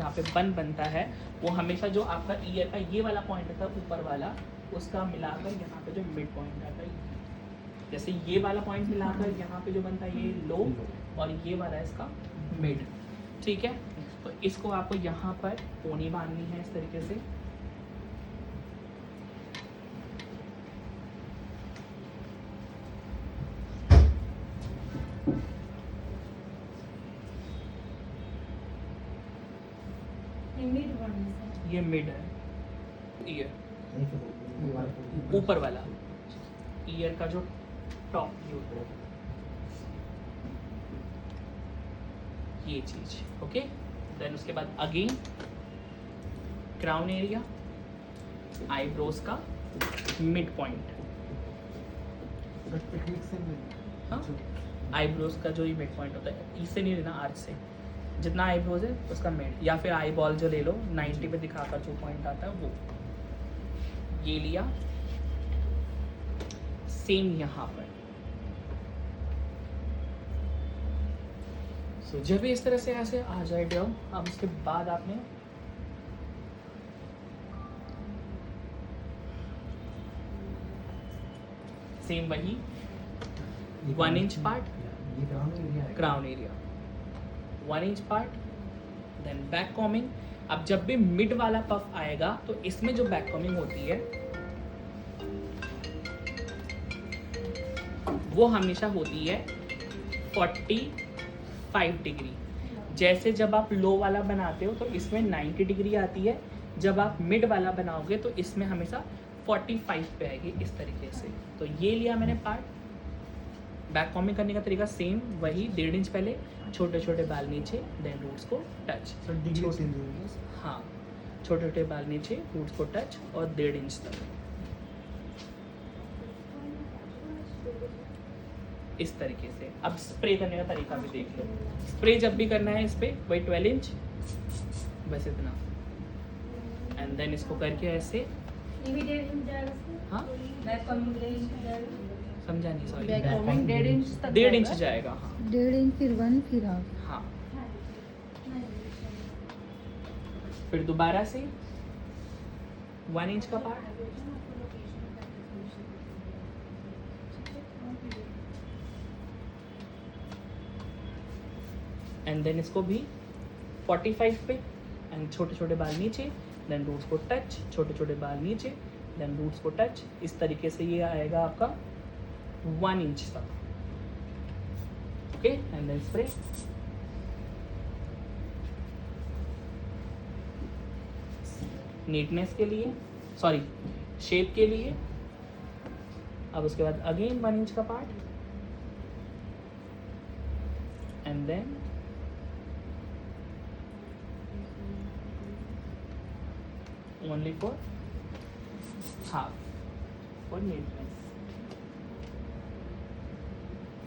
यहाँ पे बन बनता है वो हमेशा जो आपका ईयर का ये वाला पॉइंट रहता है ऊपर वाला, उसका मिलाकर यहाँ पे जो मिड पॉइंट आता है, जैसे ये वाला पॉइंट मिलाकर यहाँ पे जो बनता है ये लो और ये वाला इसका मिड। ठीक है, तो इसको आपको यहाँ पर पोनी बांधनी है इस तरीके से। ये मिड है, ईयर ऊपर वाला ईयर का जो टॉप व्यू है ये चीज। ओके, देन उसके बाद अगेन क्राउन एरिया, आईब्रोज का मिड पॉइंट। हाँ, आईब्रोज का जो ये मिड पॉइंट होता है इससे नहीं लेना, आर्च से जितना आईब्रोज है उसका मिड, या फिर आई बॉल जो ले लो 90 पे दिखाकर जो पॉइंट आता है वो ये लिया। सेम यहाँ पर so, जब भी इस तरह से ऐसे आ जाए ड्रॉ, अब उसके बाद आपने सेम वही 1 inch part, crown area 1 inch part, then back combing. अब जब भी मिड वाला पफ आएगा तो इसमें जो बैक कॉमिंग होती है वो हमेशा होती है 45 डिग्री। जैसे जब आप लो वाला बनाते हो तो इसमें 90 डिग्री आती है, जब आप मिड वाला बनाओगे तो इसमें हमेशा 45 पे आएगी इस तरीके से। तो ये लिया मैंने पार्ट। बैक कॉमिंग करने का तरीका सेम वही, 1.5 इंच पहले छोटे छोटे बाल नीचे, देन रूट्स को टच। हाँ, छोटे छोटे बाल नीचे, रूट्स को टच और 1.5 इंच तक इस तरीके से। अब स्प्रे करने का तरीका भी देख लो। स्प्रे जब भी करना है इस पर वही 12 इंच, बस इतना, एंड देन इसको करके ऐसे। हाँ, समझा नहीं, सॉरी। 1.5 इंच जाएगा। हाँ, 1.5 इंच, फिर 1, फिर हाफ। हाँ, फिर दोबारा से 1 इंच का पार्ट, एंड देन इसको भी 45 पे, एंड छोटे छोटे बाल नीचे, देन रूट्स को टच, छोटे छोटे बाल नीचे, देन रूट्स को टच। इस तरीके से ये आएगा आपका 1 इंच तक। Okay, and then spray. Neatness के लिए, सॉरी शेप के लिए। अब उसके बाद अगेन 1 इंच का part, and then only for half for neatness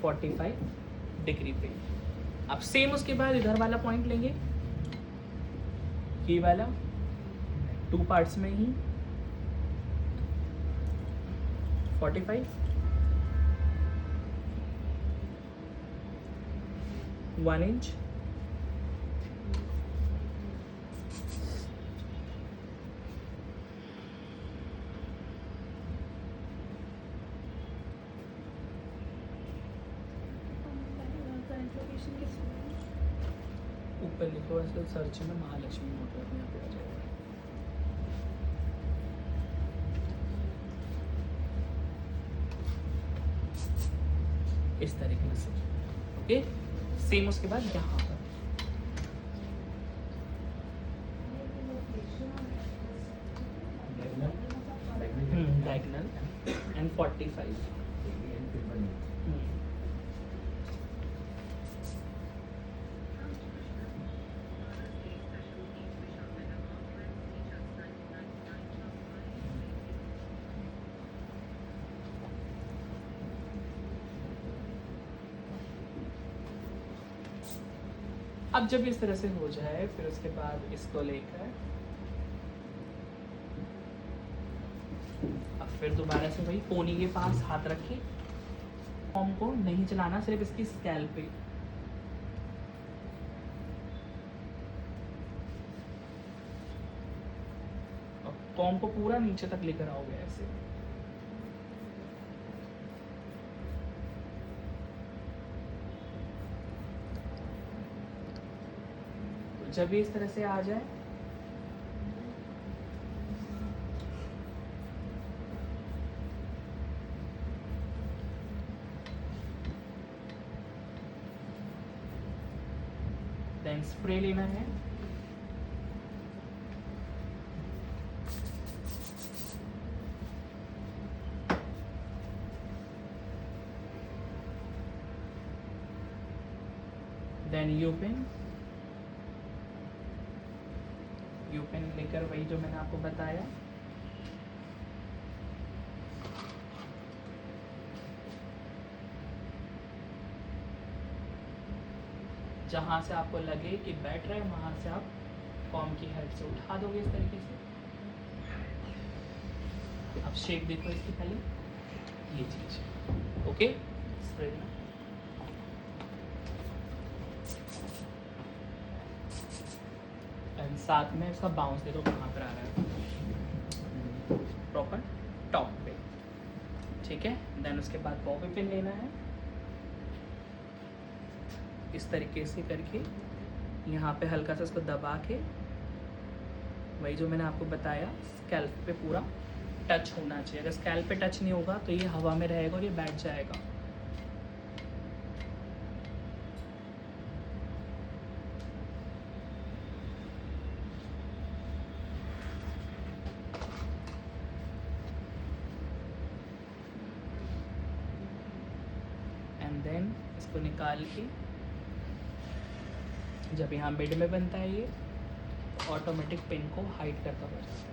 45 degree पे। अब सेम उसके बाद इधर वाला पॉइंट लेंगे, ये वाला 2 पार्ट्स में ही 45, 1 इंच, ऊपर लिखो ऐसे सर्च में महालक्ष्मी मोटर में यहाँ पे आ जाएगा। इस तरीके से। ओके, सेम उसके बाद यहाँ पर डायगोनल एंड 45। अब जब इस तरह से हो जाए फिर उसके बाद इसको लेकर अब फिर दोबारा से वही पोनी के पास हाथ रखिए। फॉर्म को नहीं चलाना, सिर्फ इसकी स्कैल्प पे। कॉम को पूरा नीचे तक लेकर आओगे ऐसे। तो जब ये इस तरह से आ जाए देन स्प्रे लेना है। देन यू पेन लेकर वही जो मैंने आपको बताया, जहाँ से आपको लगे कि बैठ रहा है वहाँ से आप कॉम की हेल्प से उठा दोगे इस तरीके से। अब शेप देखो इसकी खाली ये चीज, ओके। स्प्रे लेना, एंड साथ में इसका बाउंस देखो कहाँ पर आ रहा है, प्रॉपर टॉप पे, ठीक है। देन उसके बाद बॉबी पिन लेना है, इस तरीके से करके यहाँ पे हल्का सा इसको दबा के, वही जो मैंने आपको बताया, स्कैल्प पे पूरा टच होना चाहिए। अगर स्कैल्प पे टच नहीं होगा तो ये हवा में रहेगा और ये बैठ जाएगा। एंड देन इसको निकाल के जब यहाँ मिड में बनता है ये ऑटोमेटिक पिन को हाइड करता बस।